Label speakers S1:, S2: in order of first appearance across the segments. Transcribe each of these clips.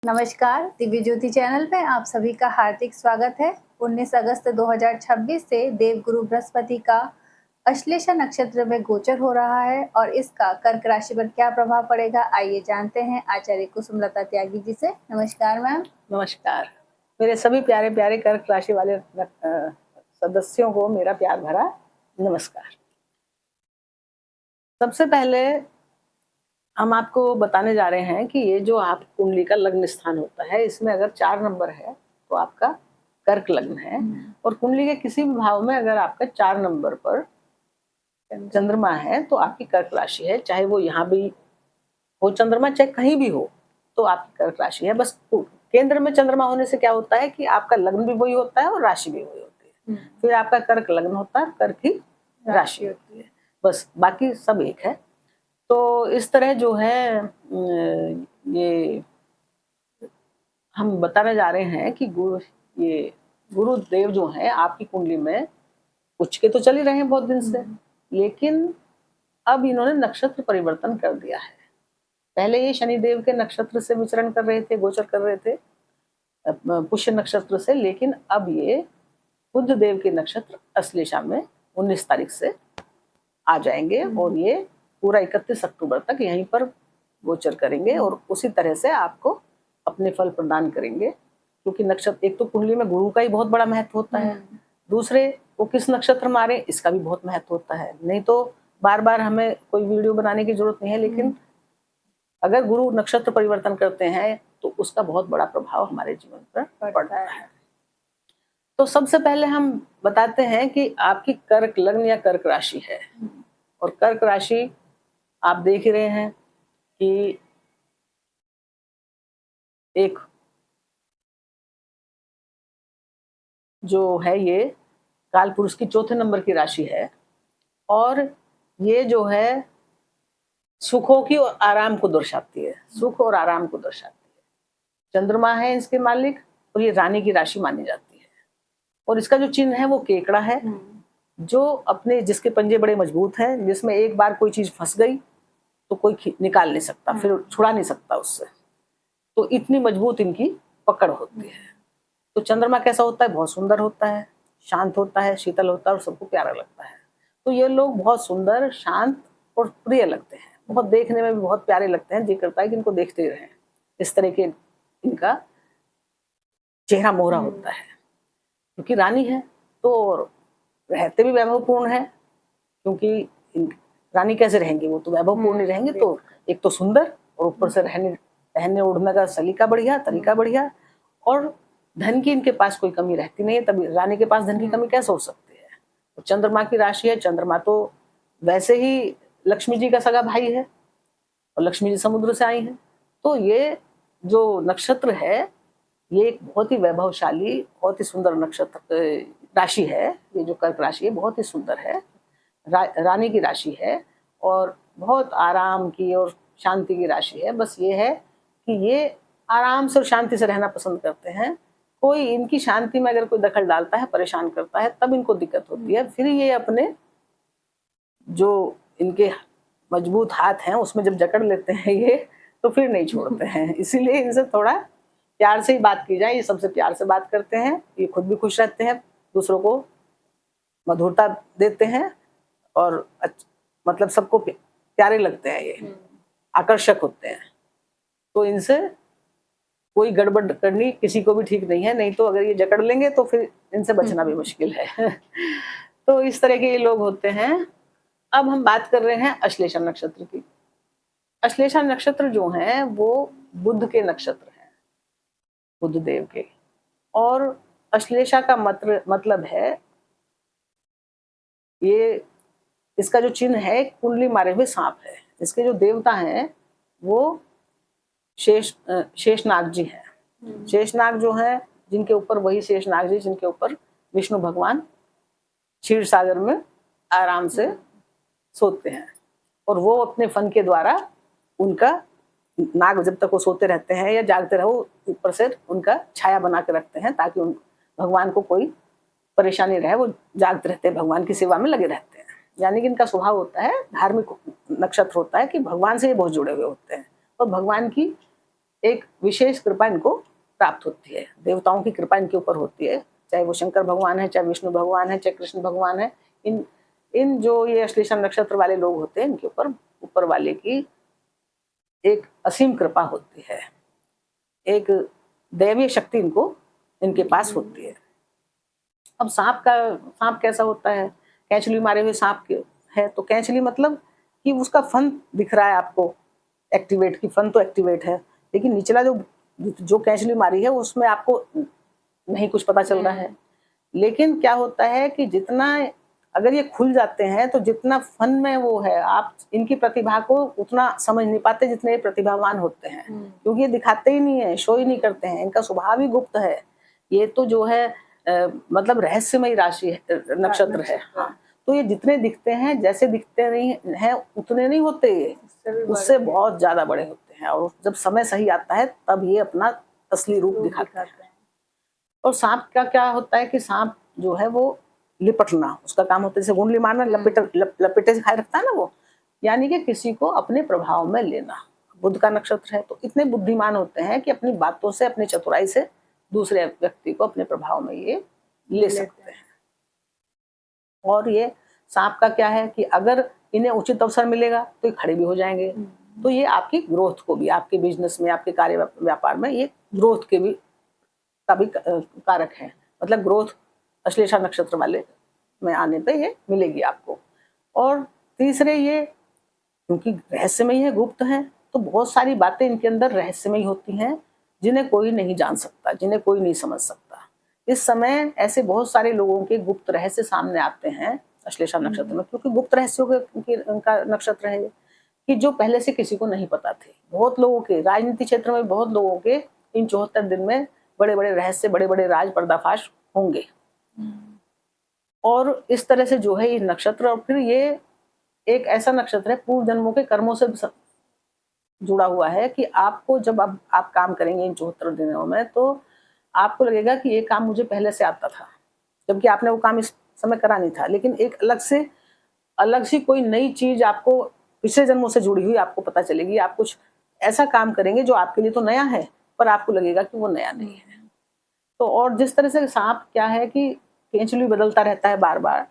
S1: नमस्कार, दिव्य ज्योति चैनल में आप सभी का हार्दिक स्वागत है। 19 अगस्त 2026 से देवगुरु बृहस्पति का अश्लेषा नक्षत्र में गोचर हो रहा है और इसका कर्क राशि पर क्या प्रभाव पड़ेगा, आइए जानते हैं आचार्य कुसुमलता त्यागी जी से। नमस्कार मैम।
S2: नमस्कार। मेरे सभी प्यारे प्यारे कर्क राशि वाले सदस्यों को मेरा प्यार भरा नमस्कार। सबसे पहले हम आपको बताने जा रहे हैं कि ये जो आप कुंडली का लग्न स्थान होता है, इसमें अगर 4 नंबर है तो आपका कर्क लग्न है। और कुंडली के किसी भी भाव में अगर आपका 4 नंबर पर चंद्रमा है तो आपकी कर्क राशि है। चाहे वो यहाँ भी हो चंद्रमा, चाहे कहीं भी हो, तो आपकी कर्क राशि है। बस केंद्र में चंद्रमा होने से क्या होता है कि आपका लग्न भी वही होता है और राशि भी वही होती है। फिर आपका कर्क लग्न होता है, कर्क ही राशि होती है, बस बाकी सब एक है। तो इस तरह जो है ये हम बताने जा रहे हैं कि गुरुदेव जो है आपकी कुंडली में उच्च के तो चल ही रहे हैं बहुत दिन से, लेकिन अब इन्होंने नक्षत्र परिवर्तन कर दिया है। पहले ये शनिदेव के नक्षत्र से विचरण कर रहे थे, गोचर कर रहे थे पुष्य नक्षत्र से, लेकिन अब ये बुध देव के नक्षत्र अश्लेषा में 19 तारीख से आ जाएंगे और ये पूरा 31 अक्टूबर तक यहीं पर गोचर करेंगे और उसी तरह से आपको अपने फल प्रदान करेंगे। क्योंकि नक्षत्र, एक तो कुंडली में गुरु का ही बहुत बड़ा महत्व होता है, दूसरे वो किस नक्षत्र मारे इसका भी बहुत महत्व होता है। नहीं तो बार बार हमें कोई वीडियो बनाने की जरूरत नहीं है, लेकिन अगर गुरु नक्षत्र परिवर्तन करते हैं तो उसका बहुत बड़ा प्रभाव हमारे जीवन पर पड़ता है। तो सबसे पहले हम बताते हैं कि आपकी कर्क लग्न या कर्क राशि है। और कर्क राशि आप देख ही रहे हैं कि एक जो है ये काल पुरुष की चौथे नंबर की राशि है और ये जो है सुखों की और आराम को दर्शाती है, सुख और आराम को दर्शाती है। चंद्रमा है इसके मालिक और ये रानी की राशि मानी जाती है। और इसका जो चिन्ह है वो केकड़ा है, जो अपने जिसके पंजे बड़े मजबूत हैं, जिसमें एक बार कोई चीज फंस गई तो कोई निकाल नहीं सकता, फिर छुड़ा नहीं सकता उससे। तो इतनी मजबूत इनकी पकड़ होती है। तो चंद्रमा कैसा होता है? बहुत सुंदर होता है, शांत होता है, शीतल होता है और सबको प्यारा लगता है। तो ये लोग बहुत सुंदर, शांत और प्रिय लगते हैं, बहुत देखने में भी बहुत प्यारे लगते हैं। जी करता है कि इनको देखते ही रहें। इस तरह के इनका चेहरा मोहरा होता है। क्योंकि रानी है तो रहते भी वैभवपूर्ण है, क्योंकि रानी कैसे रहेंगी, वो तो वैभवपूर्ण ही रहेंगे। तो एक तो सुंदर और ऊपर से रहने ओढ़ने का सलीका बढ़िया, तरीका बढ़िया, और धन की इनके पास कोई कमी रहती नहीं है। तभी रानी के पास धन की कमी कैसे हो सकती है? तो चंद्रमा की राशि है, चंद्रमा तो वैसे ही लक्ष्मी जी का सगा भाई है और लक्ष्मी जी समुद्र से आई है। तो ये जो नक्षत्र है ये एक बहुत ही वैभवशाली, बहुत ही सुंदर नक्षत्र राशि है। ये जो कर्क राशि है बहुत ही सुंदर है, रानी की राशि है और बहुत आराम की और शांति की राशि है। बस ये है कि ये आराम से और शांति से रहना पसंद करते हैं। कोई इनकी शांति में अगर कोई दखल डालता है, परेशान करता है, तब इनको दिक्कत होती है। फिर ये अपने जो इनके मजबूत हाथ हैं उसमें जब जकड़ लेते हैं ये, तो फिर नहीं छोड़ते हैं। इसीलिए इनसे थोड़ा प्यार से ही बात की जाए। ये सबसे प्यार से बात करते हैं, ये खुद भी खुश रहते हैं, दूसरों को मधुरता देते हैं और मतलब सबको प्यारे लगते हैं, ये आकर्षक होते हैं। तो इनसे कोई गड़बड़ करनी किसी को भी ठीक नहीं है। नहीं तो अगर ये जकड़ लेंगे तो फिर इनसे बचना भी मुश्किल है। तो इस तरह के ये लोग होते हैं। अब हम बात कर रहे हैं अश्लेषा नक्षत्र की। अश्लेषा नक्षत्र जो है वो बुध के नक्षत्र हैं, बुध देव के। और अश्लेषा का मतलब है, ये इसका जो चिन्ह है कुंडली मारे हुए सांप है। इसके जो देवता हैं वो शेषनाग जी हैं। शेषनाग जो है, जिनके ऊपर वही शेषनाग जी जिनके ऊपर विष्णु भगवान क्षीर सागर में आराम से सोते हैं। और वो अपने फन के द्वारा उनका नाग, जब तक वो सोते रहते हैं या जागते रहो, ऊपर से उनका छाया बना के रखते हैं ताकि उन भगवान को कोई परेशानी रहे। वो जागते रहते हैं, भगवान की सेवा में लगे रहते हैं। यानी कि इनका स्वभाव होता है, धार्मिक नक्षत्र होता है कि भगवान से ये बहुत जुड़े हुए होते हैं और भगवान की एक विशेष कृपा इनको प्राप्त होती है, देवताओं की कृपा इनके ऊपर होती है, चाहे वो शंकर भगवान है, चाहे विष्णु भगवान है, चाहे कृष्ण भगवान है। इन इन जो ये अश्लेषा नक्षत्र वाले लोग होते हैं, इनके ऊपर वाले की एक असीम कृपा होती है, एक दैवीय शक्ति इनके पास होती है। अब सांप कैसा होता है? कैंचली मारे हुए सांप है तो कैंचली मतलब कि उसका फन दिख रहा है आपको, एक्टिवेट की फन तो एक्टिवेट है, लेकिन निचला जो कैंचली मारी है उसमें आपको नहीं कुछ पता चल रहा है। लेकिन क्या होता है कि जितना अगर ये खुल जाते हैं तो जितना फन में वो है, आप इनकी प्रतिभा को उतना समझ नहीं पाते जितने ये प्रतिभावान होते हैं, क्योंकि ये दिखाते ही नहीं है, शो ही नहीं करते हैं, इनका स्वभाव ही गुप्त है। ये तो जो है मतलब रहस्यमय राशि है, नक्षत्र है। हाँ, तो ये जितने दिखते हैं, जैसे दिखते नहीं हैं उतने नहीं होते, ये उससे बहुत ज्यादा बड़े होते हैं, और जब समय सही आता है तब ये अपना असली रूप दिखाते हैं। और सांप का क्या होता है कि सांप जो है वो लिपटना उसका काम होता है, जैसे गुंडली मारना, लपेटे से खाए रखता है ना वो, यानी कि किसी को अपने प्रभाव में लेना। बुध का नक्षत्र है तो इतने बुद्धिमान होते हैं कि अपनी बातों से, अपनी चतुराई से दूसरे व्यक्ति को अपने प्रभाव में ये ले सकते हैं। और ये सांप का क्या है कि अगर इन्हें उचित अवसर मिलेगा तो ये खड़े भी हो जाएंगे। तो ये आपकी ग्रोथ को भी, आपके बिजनेस में, आपके कार्य व्यापार में ये ग्रोथ के भी का भी कारक है। मतलब ग्रोथ अश्लेषा नक्षत्र वाले में आने पे ये मिलेगी आपको। और तीसरे, ये क्योंकि रहस्यमय है, गुप्त है, तो बहुत सारी बातें इनके अंदर रहस्यमय होती हैं जिन्हें कोई नहीं जान सकता, जिन्हें कोई नहीं समझ सकता। इस समय ऐसे बहुत सारे लोगों के गुप्त रहस्य सामने आते हैं अश्लेषा नक्षत्र में, क्योंकि गुप्त रहस्यों का नक्षत्र है कि जो पहले से किसी को नहीं पता थे। बहुत लोगों के, राजनीति क्षेत्र में बहुत लोगों के इन 74 दिन में बड़े बड़े रहस्य, बड़े बड़े राज पर्दाफाश होंगे। और इस तरह से जो है ये नक्षत्र, और फिर ये एक ऐसा नक्षत्र है पूर्व जन्मों के कर्मों से जुड़ा हुआ है कि आपको जब आप काम करेंगे इन 74 दिनों में तो आपको लगेगा कि ये काम मुझे पहले से आता था, जबकि आपने वो काम इस समय करा नहीं था, लेकिन एक अलग सी कोई नई चीज आपको पिछले जन्मों से जुड़ी हुई आपको पता चलेगी। आप कुछ ऐसा काम करेंगे जो आपके लिए तो नया है पर आपको लगेगा कि वो नया नहीं है। तो और जिस तरह से सांप क्या है कि केंचुली बदलता रहता है बार बार,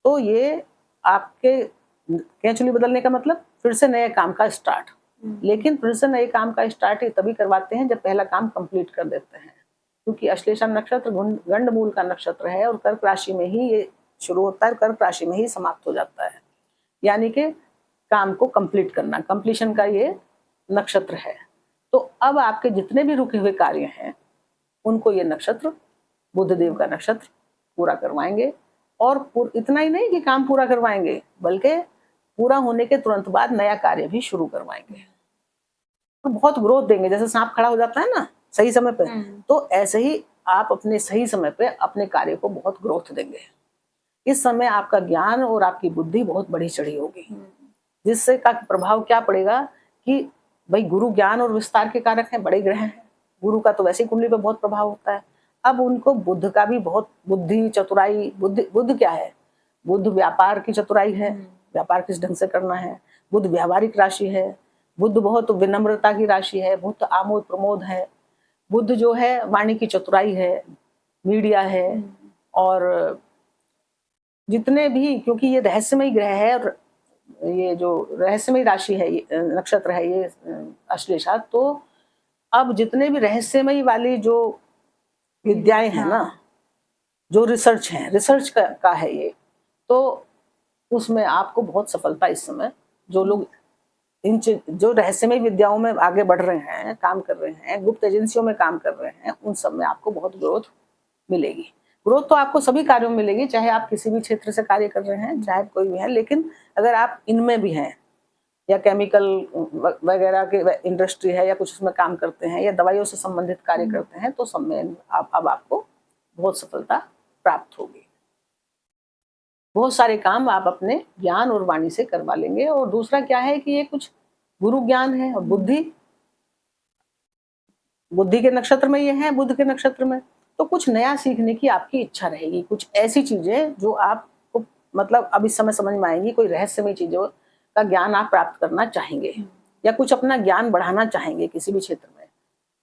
S2: तो ये आपके केंचुली बदलने का मतलब फिर से नए काम का स्टार्ट। लेकिन फिर से नए काम का स्टार्ट ये तभी करवाते हैं जब पहला काम कंप्लीट कर देते हैं, क्योंकि अश्लेषा नक्षत्र गंडमूल का नक्षत्र है और कर्क राशि में ही ये शुरू होता है, कर्क राशि में ही समाप्त हो जाता है। यानी कि काम को कंप्लीट करना, कंप्लीशन का ये नक्षत्र है। तो अब आपके जितने भी रुके हुए कार्य हैं उनको ये नक्षत्र, बुधदेव का नक्षत्र, पूरा करवाएंगे। और इतना ही नहीं कि काम पूरा करवाएंगे, बल्कि पूरा होने के तुरंत बाद नया कार्य भी शुरू करवाएंगे। तो बहुत ग्रोथ देंगे। जैसे सांप खड़ा हो जाता है ना सही समय पे, तो ऐसे ही आप अपने सही समय पे अपने कार्य को बहुत ग्रोथ देंगे। इस समय आपका ज्ञान और आपकी बुद्धि बहुत बढ़ी चढ़ी होगी, जिससे का प्रभाव क्या पड़ेगा कि भाई गुरु ज्ञान और विस्तार के कारक हैं, बड़े ग्रह हैं। गुरु का तो वैसे ही कुंडली पे बहुत प्रभाव होता है। अब उनको बुध का भी बहुत, बुद्धि, चतुराई, बुध क्या है? बुध व्यापार की चतुराई है, व्यापार किस ढंग से करना है। बुध व्यावहारिक राशि है, बुध बहुत विनम्रता की राशि है, बुध आमोद प्रमोद है, बुध जो है वाणी की चतुराई है, मीडिया है। और जितने भी, क्योंकि ये रहस्यमय ग्रह है और ये जो रहस्यमय राशि है, ये नक्षत्र है ये अश्लेषा, तो अब जितने भी रहस्यमय वाली जो विद्याएं हैं ना, जो रिसर्च है, रिसर्च का है ये, तो उसमें आपको बहुत सफलता इस समय, जो लोग इन जो रहस्यमय विद्याओं में आगे बढ़ रहे हैं, काम कर रहे हैं, गुप्त एजेंसियों में काम कर रहे हैं, उन सब में आपको बहुत ग्रोथ मिलेगी। ग्रोथ तो आपको सभी कार्यों में मिलेगी, चाहे आप किसी भी क्षेत्र से कार्य कर रहे हैं, चाहे कोई भी है। लेकिन अगर आप इनमें भी हैं, या केमिकल वगैरह के इंडस्ट्री है, या कुछ उसमें काम करते हैं, या दवाइयों से संबंधित कार्य करते हैं, तो सब में अब आपको बहुत सफलता प्राप्त होगी। बहुत सारे काम आप अपने ज्ञान और वाणी से करवा लेंगे। और दूसरा क्या है कि ये कुछ गुरु ज्ञान है और बुद्धि के नक्षत्र में ये है, बुध के नक्षत्र में, तो कुछ नया सीखने की आपकी इच्छा रहेगी। कुछ ऐसी चीजें जो आपको मतलब अब इस समय समझ में आएंगी, कोई रहस्यमय चीजों का ज्ञान आप प्राप्त करना चाहेंगे, या कुछ अपना ज्ञान बढ़ाना चाहेंगे किसी भी क्षेत्र में।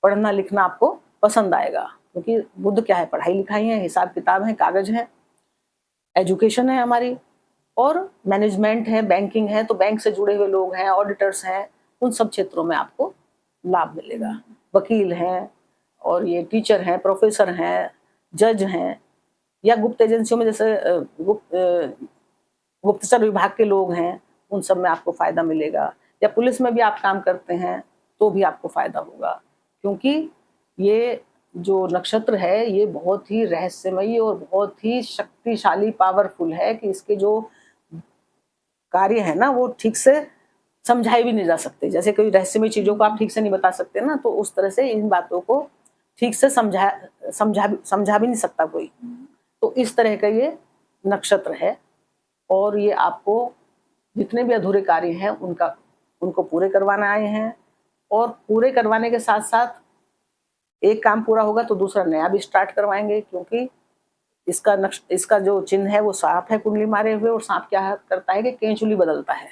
S2: पढ़ना लिखना आपको पसंद आएगा, क्योंकि बुध क्या है, पढ़ाई लिखाई है, हिसाब किताब है, कागज है, एजुकेशन है हमारी, और मैनेजमेंट है, बैंकिंग है, तो बैंक से जुड़े हुए लोग हैं, ऑडिटर्स हैं, उन सब क्षेत्रों में आपको लाभ मिलेगा। वकील हैं, और ये टीचर हैं, प्रोफेसर हैं, जज हैं, या गुप्त एजेंसियों में जैसे गुप्तचर विभाग के लोग हैं, उन सब में आपको फायदा मिलेगा। या पुलिस में भी आप काम करते हैं तो भी आपको फायदा होगा, क्योंकि ये जो नक्षत्र है ये बहुत ही रहस्यमयी और बहुत ही शक्तिशाली, पावरफुल है, कि इसके जो कार्य है ना वो ठीक से समझाए भी नहीं जा सकते। जैसे कोई रहस्यमय चीजों को आप ठीक से नहीं बता सकते ना, तो उस तरह से इन बातों को ठीक से समझा भी नहीं सकता कोई। तो इस तरह का ये नक्षत्र है, और ये आपको जितने भी अधूरे कार्य हैं उनको पूरे करवाना आए हैं, और पूरे करवाने के साथ साथ एक काम पूरा होगा तो दूसरा नया भी स्टार्ट करवाएंगे, क्योंकि इसका जो चिन्ह है वो सांप है कुंडली मारे हुए, और सांप क्या करता है कि केंचुली बदलता है,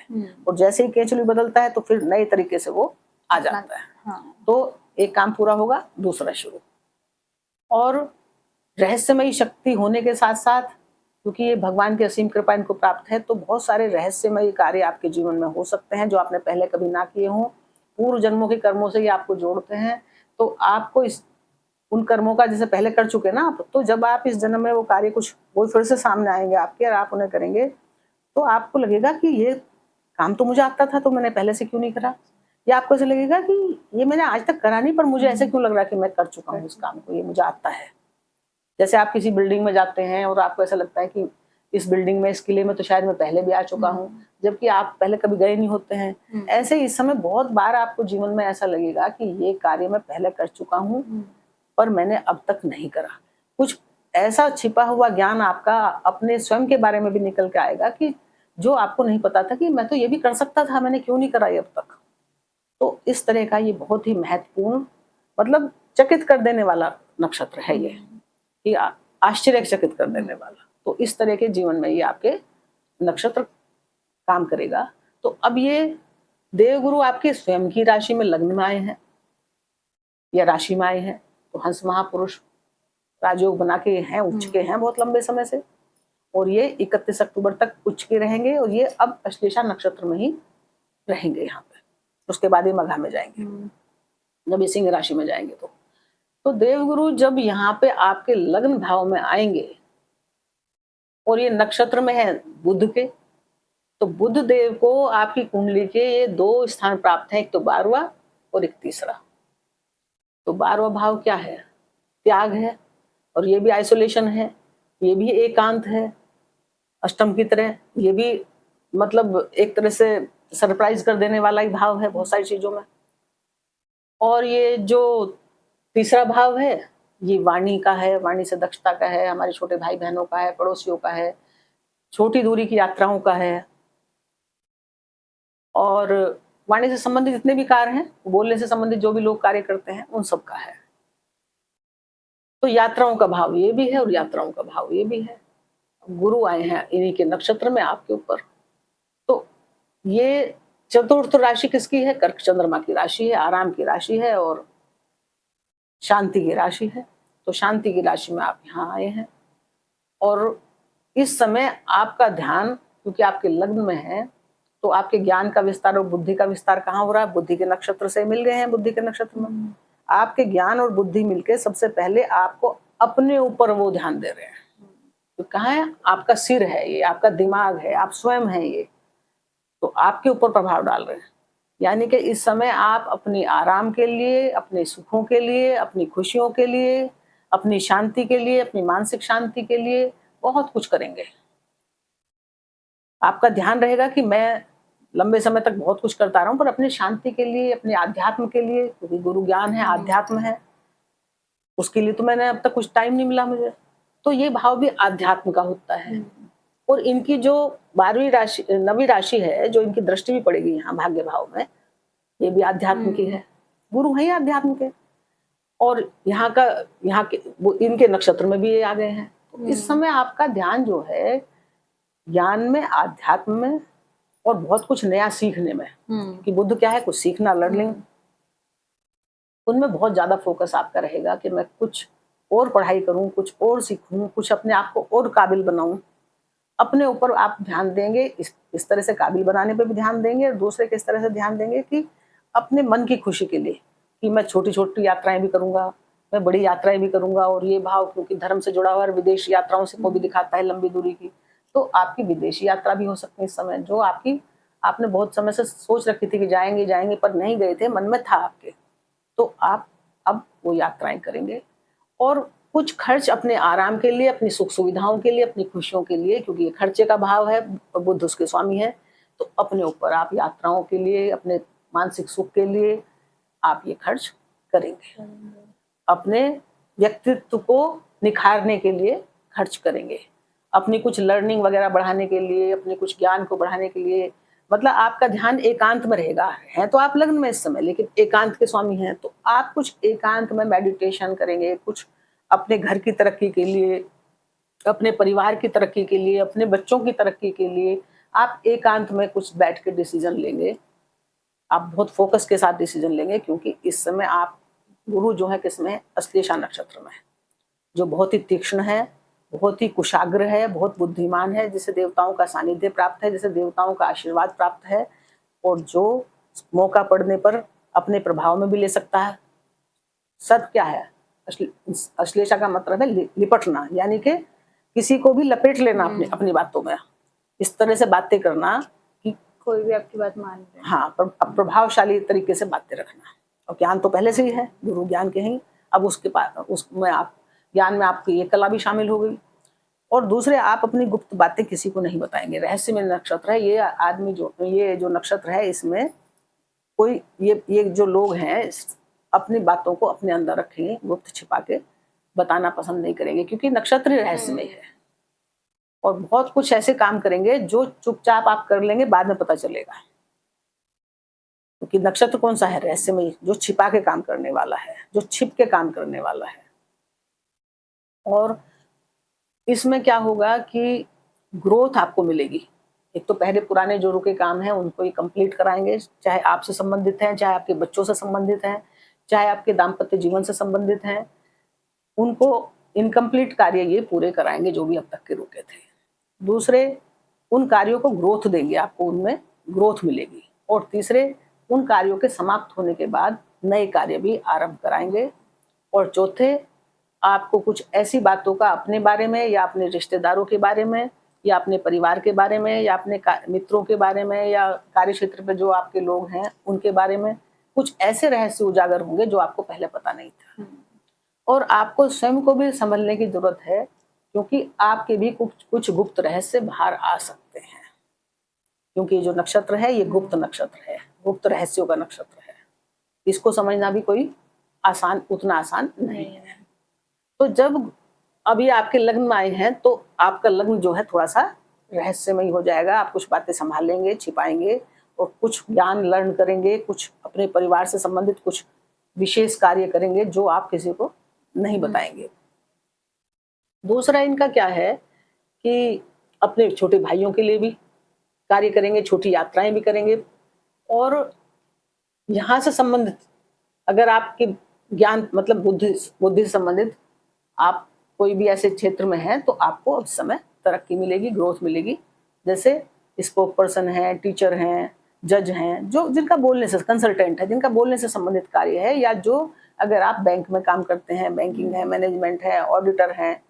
S2: और जैसे ही केंचुली बदलता है तो फिर नए तरीके से वो आ जाता है।
S1: हाँ।
S2: तो एक काम पूरा होगा, दूसरा शुरू। और रहस्यमयी शक्ति होने के साथ साथ, क्योंकि ये भगवान की असीम कृपा इनको प्राप्त है, तो बहुत सारे रहस्यमयी कार्य आपके जीवन में हो सकते हैं जो आपने पहले कभी ना किए हों। पूर्व जन्मों के कर्मों से ये आपको जोड़ते हैं, तो आपको उन कर्मों का जैसे पहले कर चुके ना आप, तो जब आप इस जन्म में वो कार्य कुछ वो फिर से सामने आएंगे आपके, और आप उन्हें करेंगे, तो आपको लगेगा कि ये काम तो मुझे आता था, तो मैंने पहले से क्यों नहीं करा। या आपको ऐसा लगेगा कि ये मैंने आज तक करा नहीं, पर मुझे ऐसे क्यों लग रहा है कि मैं कर चुका हूँ इस काम को, ये मुझे आता है। जैसे आप किसी बिल्डिंग में जाते हैं और आपको ऐसा लगता है कि इस बिल्डिंग में, इस किले में तो शायद मैं पहले भी आ चुका हूँ, जबकि आप पहले कभी गए नहीं होते हैं। ऐसे इस समय बहुत बार आपको जीवन में ऐसा लगेगा कि ये कार्य मैं पहले कर चुका हूँ, पर मैंने अब तक नहीं करा। कुछ ऐसा छिपा हुआ ज्ञान आपका अपने स्वयं के बारे में भी निकल के आएगा, कि जो आपको नहीं पता था कि मैं तो ये भी कर सकता था, मैंने क्यों नहीं करा ये अब तक। तो इस तरह का ये बहुत ही महत्वपूर्ण, मतलब चकित कर देने वाला नक्षत्र है ये, कि आश्चर्यचकित कर देने वाला। तो इस तरह के जीवन में ये आपके नक्षत्र काम करेगा। तो अब ये देवगुरु आपके स्वयं की राशि में लग्न में आए हैं या राशि में आए हैं, तो हंस महापुरुष राजयोग बना के हैं, उच्च के हैं बहुत लंबे समय से, और ये 31 अक्टूबर तक उच्च के रहेंगे, और ये अब अश्लेषा नक्षत्र में ही रहेंगे यहाँ पे। उसके बाद ये मघा में जाएंगे, जब ये सिंह राशि में जाएंगे। तो देवगुरु जब यहाँ पे आपके लग्न भाव में आएंगे, और ये नक्षत्र में है बुध के, तो बुध देव को आपकी कुंडली के ये 2 स्थान प्राप्त है, एक तो 12वां और एक तीसरा। तो 12वां भाव क्या है, त्याग है, और ये भी आइसोलेशन है, ये भी एकांत है, अष्टम की तरह। ये भी मतलब एक तरह से सरप्राइज कर देने वाला ही भाव है बहुत सारी चीजों में। और ये जो तीसरा भाव है, ये वाणी का है, वाणी से दक्षता का है, हमारे छोटे भाई बहनों का है, पड़ोसियों का है, छोटी दूरी की यात्राओं का है, और वाणी से संबंधित जितने भी कार्य हैं, बोलने से संबंधित जो भी लोग कार्य करते हैं, उन सब का है। तो यात्राओं का भाव ये भी है, और यात्राओं का भाव ये भी है। गुरु आए हैं इन्हीं के नक्षत्र में आपके ऊपर। तो ये चतुर्थ राशि किसकी है, कर्क चंद्रमा की राशि है, आराम की राशि है, और शांति की राशि है। तो शांति की राशि में आप यहाँ आए हैं, और इस समय आपका ध्यान, क्योंकि आपके लग्न में है, तो आपके ज्ञान का विस्तार और बुद्धि का विस्तार कहाँ हो रहा है, बुद्धि के नक्षत्र से मिल गए हैं। बुद्धि के नक्षत्र में आपके ज्ञान और बुद्धि मिलके सबसे पहले आपको अपने ऊपर वो ध्यान दे रहे हैं। तो कहाँ है, आपका सिर है ये, आपका दिमाग है, आप स्वयं हैं ये, तो आपके ऊपर प्रभाव डाल रहे हैं। यानी कि इस समय आप अपने आराम के लिए, अपने सुखों के लिए, अपनी खुशियों के लिए, अपनी शांति के लिए, अपनी मानसिक शांति के लिए बहुत कुछ करेंगे। आपका ध्यान रहेगा कि मैं लंबे समय तक बहुत कुछ करता रहा हूं, पर अपनी शांति के लिए, अपने आध्यात्म के लिए, क्योंकि गुरु ज्ञान है, आध्यात्म है, उसके लिए तो मैंने अब तक कुछ टाइम नहीं मिला मुझे। तो ये भाव भी आध्यात्म का होता है। और इनकी जो 12वीं राशि, 9वीं राशि है, जो इनकी दृष्टि भी पड़ेगी यहाँ भाग्य भाव में, ये भी आध्यात्म की है। गुरु है आध्यात्म के, और यहाँ के इनके नक्षत्र में भी ये आ गए हैं। तो इस समय आपका ध्यान जो है ज्ञान में, आध्यात्म में, और बहुत कुछ नया सीखने में, कि बुद्ध क्या है, कुछ सीखना, लर्निंग, उनमें बहुत ज्यादा फोकस आपका रहेगा कि मैं कुछ और पढ़ाई करूं, कुछ और सीखूं, कुछ अपने आप को और काबिल बनाऊं। अपने ऊपर आप ध्यान देंगे, इस तरह से काबिल बनाने पे भी ध्यान देंगे, और दूसरे के इस तरह से ध्यान देंगे कि अपने मन की खुशी के लिए, कि मैं छोटी छोटी यात्राएं भी करूंगा, मैं बड़ी यात्राएं भी करूंगा। और ये भाव क्योंकि धर्म से जुड़ा हुआ है, विदेश यात्राओं से को भी दिखाता है लंबी दूरी की, तो आपकी विदेशी यात्रा भी हो सकती है इस समय, जो आपने बहुत समय से सोच रखी थी कि जाएंगे जाएंगे पर नहीं गए थे, मन में था आपके, तो आप अब वो यात्राएं करेंगे। और कुछ खर्च अपने आराम के लिए, अपनी सुख सुविधाओं के लिए, अपनी खुशियों के लिए, क्योंकि ये खर्चे का भाव है और बुध उसके स्वामी है, तो अपने ऊपर आप यात्राओं के लिए, अपने मानसिक सुख के लिए आप ये खर्च करेंगे। अपने व्यक्तित्व को निखारने के लिए खर्च करेंगे, अपनी कुछ लर्निंग वगैरह बढ़ाने के लिए, अपने कुछ ज्ञान को बढ़ाने के लिए। मतलब आपका ध्यान एकांत में रहेगा। है तो आप लग्न में इस समय, लेकिन एकांत के स्वामी हैं, तो आप कुछ एकांत में मेडिटेशन करेंगे, कुछ अपने घर की तरक्की के लिए, अपने परिवार की तरक्की के लिए, अपने बच्चों की तरक्की के लिए आप एकांत में कुछ बैठ के डिसीजन लेंगे। आप बहुत फोकस के साथ डिसीजन लेंगे, क्योंकि इस समय आप, गुरु जो है किसमें है, अश्लेषा नक्षत्र में है, जो बहुत ही तीक्ष्ण है, बहुत ही कुशाग्र है, बहुत बुद्धिमान है, जिसे देवताओं का सानिध्य प्राप्त है, जिसे देवताओं का आशीर्वाद प्राप्त है, और जो मौका पड़ने पर अपने प्रभाव में भी ले सकता है। सत क्या है, अश्लेषा का मतलब है लिपटना, यानी कि किसी को भी लपेट लेना अपनी अपनी बातों में, इस तरह से बातें करना कि
S1: कोई भी आपकी बात मान ले।
S2: हाँ, प्रभावशाली तरीके से बातें रखना। और ज्ञान तो पहले से ही है, गुरु ज्ञान के ही, अब उसके पास उसमें आप ज्ञान में आपकी ये कला भी शामिल हो गई। और दूसरे, आप अपनी गुप्त बातें किसी को नहीं बताएंगे। रहस्य में नक्षत्र है ये आदमी, ये जो नक्षत्र है, इसमें कोई ये जो लोग हैं अपनी बातों को अपने अंदर रखेंगे, गुप्त छिपा के बताना पसंद नहीं करेंगे, क्योंकि नक्षत्र रहस्य में है। और बहुत कुछ ऐसे काम करेंगे जो चुपचाप आप कर लेंगे, बाद में पता चलेगा, क्योंकि नक्षत्र कौन सा है, रहस्यमय, जो छिपा के काम करने वाला है, जो छिप के काम करने वाला है। और इसमें क्या होगा कि ग्रोथ आपको मिलेगी। एक तो पहले पुराने जो रुके काम हैं उनको ये कंप्लीट कराएंगे, चाहे आपसे संबंधित हैं, चाहे आपके बच्चों से संबंधित हैं, चाहे आपके दाम्पत्य जीवन से संबंधित हैं, उनको इनकम्प्लीट कार्य ये पूरे कराएंगे जो भी अब तक के रुके थे। दूसरे, उन कार्यों को ग्रोथ देंगे, आपको उनमें ग्रोथ मिलेगी। और तीसरे, उन कार्यों के समाप्त होने के बाद नए कार्य भी आरंभ कराएंगे। और चौथे, आपको कुछ ऐसी बातों का अपने बारे में, या अपने रिश्तेदारों के बारे में, या अपने परिवार के बारे में, या अपने मित्रों के बारे में, या कार्य क्षेत्र पे जो आपके लोग हैं उनके बारे में कुछ ऐसे रहस्य उजागर होंगे जो आपको पहले पता नहीं था। और आपको स्वयं को भी संभलने की जरूरत है, क्योंकि आपके भी कुछ गुप्त रहस्य बाहर आ सकते हैं, क्योंकि जो नक्षत्र है ये गुप्त नक्षत्र है, गुप्त रहस्यों का नक्षत्र है। इसको समझना भी कोई उतना आसान नहीं है। तो जब अभी आपके लग्न में आए हैं, तो आपका लग्न जो है थोड़ा सा रहस्यमय हो जाएगा। आप कुछ बातें संभालेंगे, छिपाएंगे, और कुछ ज्ञान लर्न करेंगे, कुछ अपने परिवार से संबंधित कुछ विशेष कार्य करेंगे जो आप किसी को नहीं बताएंगे। दूसरा इनका क्या है कि अपने छोटे भाइयों के लिए भी कार्य करेंगे, छोटी यात्राएं भी करेंगे। और यहाँ से संबंधित, अगर आपके ज्ञान मतलब बुद्धि से संबंधित आप कोई भी ऐसे क्षेत्र में हैं, तो आपको इस समय तरक्की मिलेगी, ग्रोथ मिलेगी। जैसे स्पोक पर्सन है, टीचर हैं, जज हैं, जो जिनका बोलने से, कंसल्टेंट है, जिनका बोलने से संबंधित कार्य है, या जो अगर आप बैंक में काम करते हैं, बैंकिंग है, मैनेजमेंट है, ऑडिटर हैं,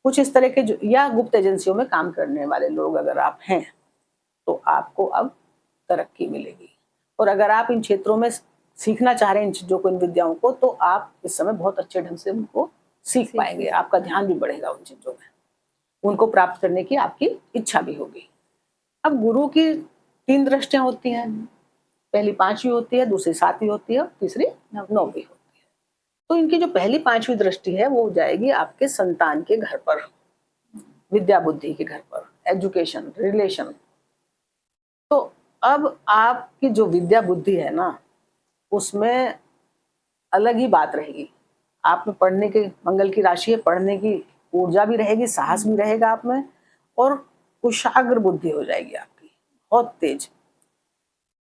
S2: कुछ इस तरह के जो, या गुप्त एजेंसियों में काम करने वाले लोग अगर आप हैं, तो आपको अब तरक्की मिलेगी। और अगर आप इन क्षेत्रों में सीखना चाह रहे हैं इन चीजों को, इन विद्याओं को, तो आप इस समय बहुत अच्छे ढंग से उनको सीख पाएंगे। आपका ध्यान भी बढ़ेगा उन चीजों में, उनको प्राप्त करने की आपकी इच्छा भी होगी। अब गुरु की 3 दृष्टियां होती हैं, पहली 5वीं होती है, दूसरी 7वीं होती है, और तीसरी 9वीं होती है। तो इनकी जो पहली 5वीं दृष्टि है वो जाएगी आपके संतान के घर पर, विद्या बुद्धि के घर पर, एजुकेशन, रिलेशन। तो अब आपकी जो विद्या बुद्धि है ना, उसमें अलग ही बात रहेगी। आप में पढ़ने के, मंगल की राशि है, पढ़ने की ऊर्जा भी रहेगी, साहस भी रहेगा आप में, और कुशाग्र बुद्धि हो जाएगी आपकी, बहुत तेज।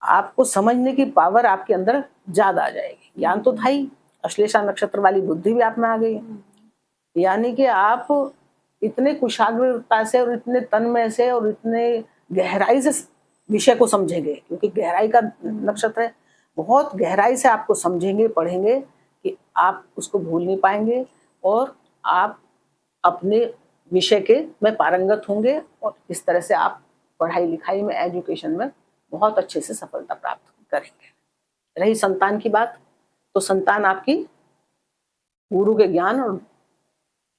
S2: आपको समझने की पावर आपके अंदर ज्यादा आ जाएगी। ज्ञान तो था ही, अश्लेषा नक्षत्र वाली बुद्धि भी आप में आ गई, यानी कि आप इतने कुशाग्रता से और इतने तन्मय से और इतने गहराई से विषय को समझेंगे, क्योंकि गहराई का नक्षत्र है, बहुत गहराई से आपको समझेंगे, पढ़ेंगे कि आप उसको भूल नहीं पाएंगे और आप अपने विषय के में पारंगत होंगे और इस तरह से आप पढ़ाई लिखाई में, एजुकेशन में बहुत अच्छे से सफलता प्राप्त करेंगे। रही संतान की बात, तो संतान आपकी गुरु के ज्ञान और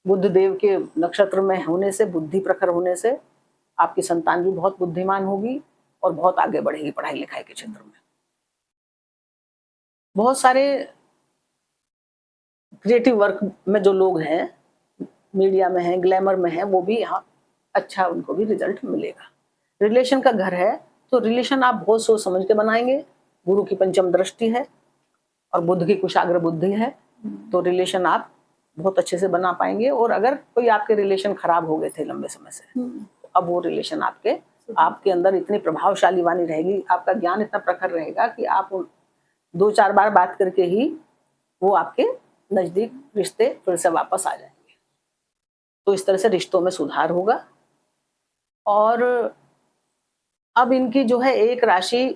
S2: बुद्ध देव के नक्षत्र में होने से, बुद्धि प्रखर होने से आपकी संतान भी बहुत बुद्धिमान होगी और बहुत आगे बढ़ेगी पढ़ाई लिखाई के क्षेत्र में। बहुत सारे क्रिएटिव वर्क में जो लोग हैं, मीडिया में हैं, ग्लैमर में हैं, वो भी यहाँ अच्छा उनको भी रिजल्ट मिलेगा। रिलेशन का घर है, तो रिलेशन आप बहुत सोच समझ के बनाएंगे। गुरु की पंचम दृष्टि है और बुद्ध की कुशाग्र बुद्धि है, तो रिलेशन आप बहुत अच्छे से बना पाएंगे। और अगर कोई आपके रिलेशन खराब हो गए थे लंबे समय से, तो अब वो रिलेशन आपके अंदर इतनी प्रभावशाली वाणी रहेगी, आपका ज्ञान इतना प्रखर रहेगा कि आप 2-4 बार बात करके ही वो आपके नजदीक रिश्ते फिर से वापस आ जाएंगे। तो इस तरह से रिश्तों में सुधार होगा। और अब इनकी जो है एक राशि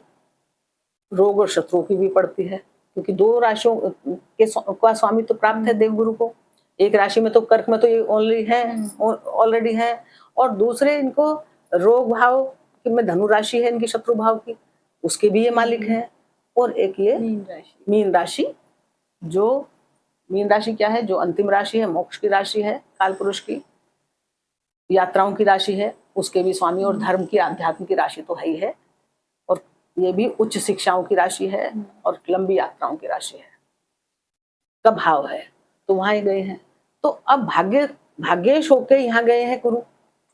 S2: रोग और शत्रुओं की भी पड़ती है, क्योंकि 2 राशियों का स्वामी तो प्राप्त है देवगुरु को। एक राशि में तो कर्क में तो ये ऑलरेडी है, और दूसरे इनको रोग भाव में धनु राशि है इनकी, शत्रु भाव की, उसके भी ये मालिक हैं। और एक ये मीन राशि, जो मीन राशि क्या है, जो अंतिम राशि है, मोक्ष की राशि है, काल पुरुष की, यात्राओं की राशि है, उसके भी स्वामी, और धर्म की, आध्यात्म की राशि तो है ही है, और ये भी उच्च शिक्षाओं की राशि है और लंबी यात्राओं की राशि है का भाव है, तो वहां ही गए हैं। तो अब भाग्येश होके यहाँ गए हैं गुरु,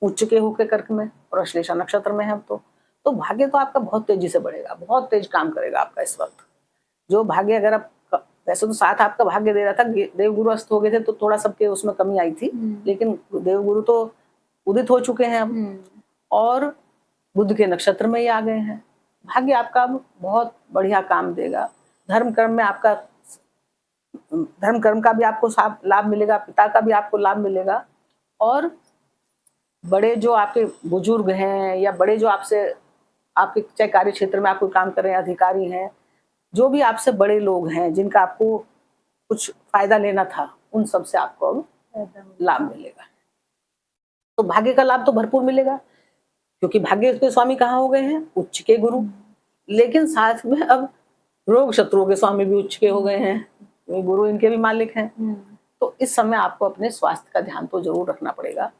S2: उच्च के होके कर्क में और अश्लेषा नक्षत्र में है। अब तो भाग्य तो आपका बहुत तेजी से बढ़ेगा, बहुत तेज काम करेगा आपका इस वक्त। जो भाग्य अगर आप, वैसे तो साथ आपका भाग्य दे रहा था, देवगुरु अस्त हो गए थे तो थोड़ा सबके उसमें कमी आई थी, लेकिन देवगुरु तो उदित हो चुके हैं अब, और बुध के नक्षत्र में ही आ गए हैं। भाग्य आपका अब बहुत बढ़िया काम देगा। धर्म कर्म का भी आपको लाभ मिलेगा, पिता का भी आपको लाभ मिलेगा, और बड़े जो आपके बुजुर्ग हैं या बड़े जो आपसे, आपके चाहे कार्य क्षेत्र में आप कोई काम कर रहे हैं, अधिकारी हैं, जो भी आपसे बड़े लोग हैं जिनका आपको कुछ फायदा लेना था, उन सब से आपको अब लाभ मिलेगा। तो भाग्य का लाभ तो भरपूर मिलेगा, क्योंकि भाग्य के स्वामी कहाँ हो गए हैं, उच्च के गुरु। लेकिन साथ में अब रोग शत्रुओं के स्वामी भी उच्च के हो गए हैं, गुरु इनके भी मालिक हैं। तो इस समय आपको अपने स्वास्थ्य का ध्यान तो जरूर रखना पड़ेगा,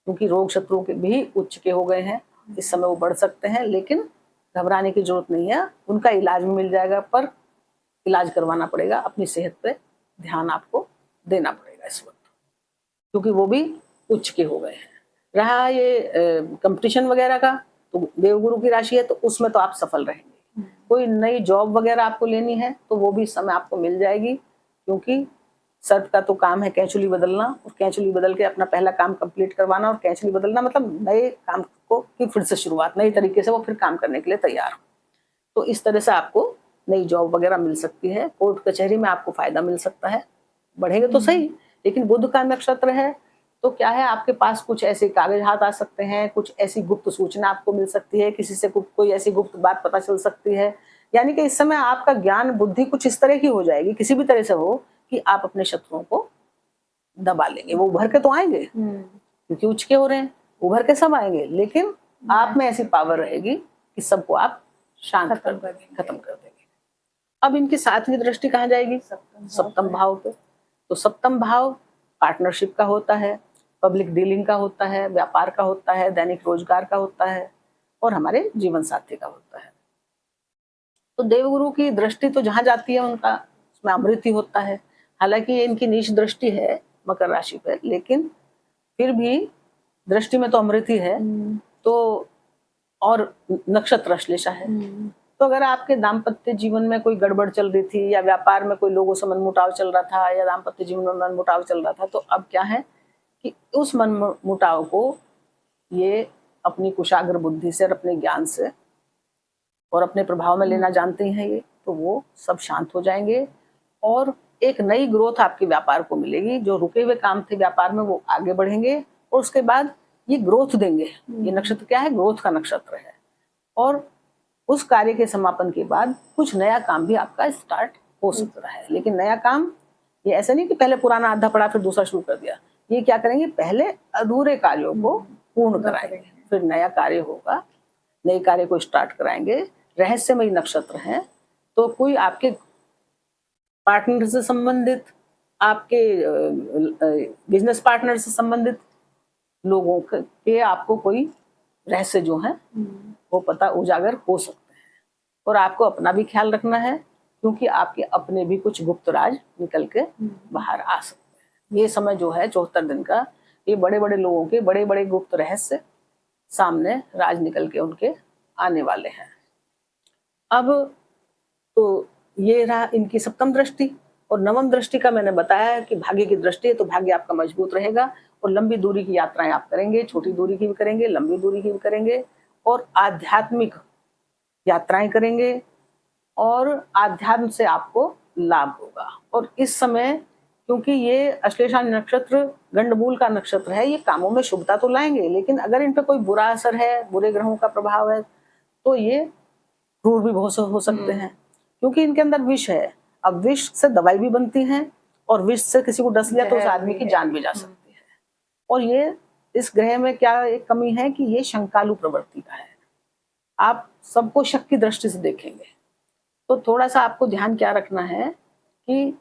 S2: क्योंकि रोग शत्रुओं के भी उच्च के हो गए हैं। इस समय वो बढ़ सकते हैं, लेकिन घबराने की जरूरत नहीं है, उनका इलाज मिल जाएगा, पर इलाज करवाना पड़ेगा, अपनी सेहत पे ध्यान आपको देना पड़ेगा इस वक्त, क्योंकि वो भी उच्च के हो गए हैं। रहा ये कंपटीशन वगैरह का, तो देवगुरु की राशि है, तो उसमें तो आप सफल रहेंगे। कोई नई जॉब वगैरह आपको लेनी है तो वो भी इस समय आपको मिल जाएगी, क्योंकि सर्प का तो काम है कैंचुली बदलना, और कैंचुली बदल के अपना पहला काम कंप्लीट करवाना। और कैंचुली बदलना मतलब नए काम को की फिर से शुरुआत, नई तरीके से वो फिर काम करने के लिए तैयार हो। तो इस तरह से आपको नई जॉब वगैरह मिल सकती है, कोर्ट कचहरी में आपको फायदा मिल सकता है, बढ़ेगा तो सही। लेकिन बुध का नक्षत्र है, तो क्या है, आपके पास कुछ ऐसे कागज हाथ आ सकते हैं, कुछ ऐसी गुप्त सूचना आपको मिल सकती है, किसी से कोई ऐसी गुप्त बात पता चल सकती है। यानी कि इस समय आपका ज्ञान बुद्धि कुछ इस तरह की हो जाएगी, किसी भी तरह से हो, कि आप अपने शत्रुओं को दबा लेंगे। वो उभर के तो आएंगे, क्योंकि उच्च के हो रहे हैं, उभर के सब आएंगे, लेकिन आप में ऐसी पावर रहेगी कि सबको आप शांत खत्म कर देंगे। अब इनकी 7वीं दृष्टि कहाँ जाएगी, सप्तम भाव पे। तो सप्तम भाव पार्टनरशिप का होता है, पब्लिक डीलिंग का होता है, व्यापार का होता है, दैनिक रोजगार का होता है, और हमारे जीवन साथी का होता है। तो देवगुरु की दृष्टि तो जहां जाती है उनका उसमें अमृत ही होता है। हालांकि ये इनकी नीच दृष्टि है मकर राशि पर, लेकिन फिर भी दृष्टि में तो अमृत ही है। तो और नक्षत्र अश्लेषा है। तो अगर आपके दाम्पत्य जीवन में कोई गड़बड़ चल रही थी, या व्यापार में कोई लोगों से मनमुटाव चल रहा था, या दाम्पत्य जीवन में मनमुटाव चल रहा था, तो अब क्या है कि उस मनमुटाव को ये अपनी कुशाग्र बुद्धि से और अपने ज्ञान से और अपने प्रभाव में लेना जानते हैं ये, तो वो सब शांत हो जाएंगे। और एक नई ग्रोथ आपके व्यापार को मिलेगी। जो रुके हुए काम थे व्यापार में वो आगे बढ़ेंगे और उसके बाद ये ग्रोथ देंगे। ये नक्षत्र क्या है? ग्रोथ का नक्षत्र है। और उस कार्य के समापन के बाद कुछ नया काम भी आपका स्टार्ट हो सकता है। लेकिन नया काम ये ऐसा नहीं कि पहले पुराना आधा पड़ा फिर दूसरा शुरू कर दिया। ये क्या करेंगे? पहले अधूरे कार्यों को पूर्ण कराएंगे, फिर नया कार्य होगा, नए कार्य को स्टार्ट कराएंगे। रहस्यमयी नक्षत्र है, तो कोई आपके पार्टनर से संबंधित, आपके बिजनेस पार्टनर से संबंधित लोगों के आपको कोई रहस्य जो है वो पता उजागर हो सकते हैं। और आपको अपना भी ख्याल रखना है, क्योंकि आपके अपने भी कुछ गुप्त राज निकल के बाहर आ सकते हैं। ये समय जो है 74 दिन का, ये बड़े बड़े लोगों के बड़े बड़े गुप्त रहस्य सामने राज निकल के उनके आने वाले हैं। अब तो ये रहा इनकी सप्तम दृष्टि। और नवम दृष्टि का मैंने बताया कि भाग्य की दृष्टि है, तो भाग्य आपका मजबूत रहेगा और लंबी दूरी की यात्राएं आप करेंगे, छोटी दूरी की भी करेंगे, लंबी दूरी की भी करेंगे और आध्यात्मिक यात्राएं करेंगे और आध्यात्म से आपको लाभ होगा। और इस समय क्योंकि ये अश्लेषा नक्षत्र गंडमूल का नक्षत्र है, ये कामों में शुभता तो लाएंगे, लेकिन अगर इन पर कोई बुरा असर है, बुरे ग्रहों का प्रभाव है, तो ये क्रूर भी बहुत हो सकते हैं, क्योंकि इनके अंदर विष है। अब विष से दवाई भी बनती है और विष से किसी को डस लिया तो उस आदमी की जान भी जा सकती है। और ये इस ग्रह में क्या एक कमी है कि ये शंकालु प्रवृत्ति का है। आप सबको शक की दृष्टि से देखेंगे। तो थोड़ा सा आपको ध्यान क्या रखना है कि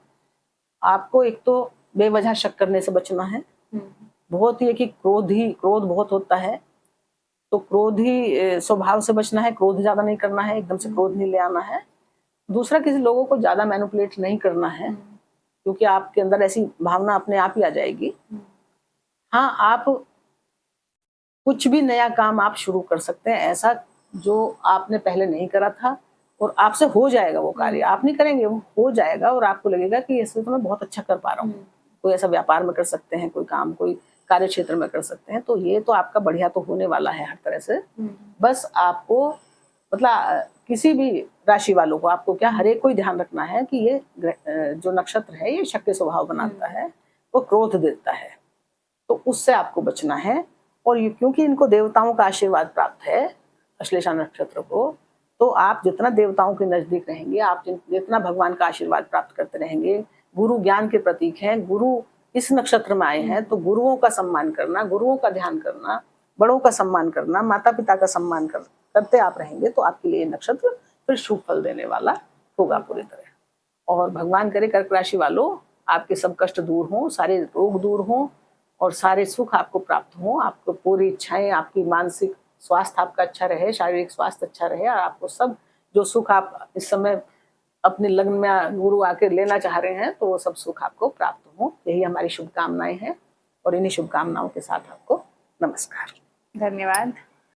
S2: आपको एक तो बेवजह शक करने से बचना है। बहुत ही कि क्रोध बहुत होता है, तो क्रोधी स्वभाव से बचना है। क्रोध ज्यादा नहीं करना है, एकदम से क्रोध नहीं ले आना है। दूसरा, किसी लोगों को ज्यादा मैनिपुलेट नहीं करना है, क्योंकि आपके अंदर ऐसी भावना अपने आप ही आ जाएगी। हाँ, आप कुछ भी नया काम आप शुरू कर सकते हैं, ऐसा जो आपने पहले नहीं करा था, और आपसे हो जाएगा वो कार्य। आप नहीं करेंगे, वो हो जाएगा और आपको लगेगा कि इसमें तो मैं बहुत अच्छा कर पा रहा हूँ। कोई ऐसा व्यापार में कर सकते हैं, कोई काम कोई कार्य क्षेत्र में कर सकते हैं, तो ये तो आपका बढ़िया तो होने वाला है हर तरह से। बस आपको मतलब किसी भी राशि वालों को आपको क्या हर एक को ध्यान रखना है कि ये जो नक्षत्र है ये शक के स्वभाव बनाता है, वो क्रोध देता है, तो उससे आपको बचना है। और ये क्योंकि इनको देवताओं का आशीर्वाद प्राप्त है अश्लेषा नक्षत्र को, तो आप जितना देवताओं के नजदीक रहेंगे, आप जितना भगवान का आशीर्वाद प्राप्त करते रहेंगे। गुरु ज्ञान के प्रतीक हैं, गुरु इस नक्षत्र में आए हैं, तो गुरुओं का सम्मान करना, गुरुओं का ध्यान करना, बड़ों का सम्मान करना, माता पिता का सम्मान करते आप रहेंगे, तो आपके लिए नक्षत्र फिर शुभ फल देने वाला होगा पूरी तरह। और भगवान करे कर्क राशि वालों, आपके सब कष्ट दूर हों, सारे रोग दूर हों और सारे सुख आपको प्राप्त हों। आपको पूरी इच्छाएं, आपकी मानसिक स्वास्थ्य आपका अच्छा रहे, शारीरिक स्वास्थ्य अच्छा रहे, और आपको सब जो सुख आप इस समय अपने लग्न में गुरु आके लेना चाह रहे हैं, तो वो सब सुख आपको प्राप्त हो। यही हमारी शुभकामनाएं हैं और इन्हीं शुभकामनाओं के साथ आपको नमस्कार।
S1: धन्यवाद।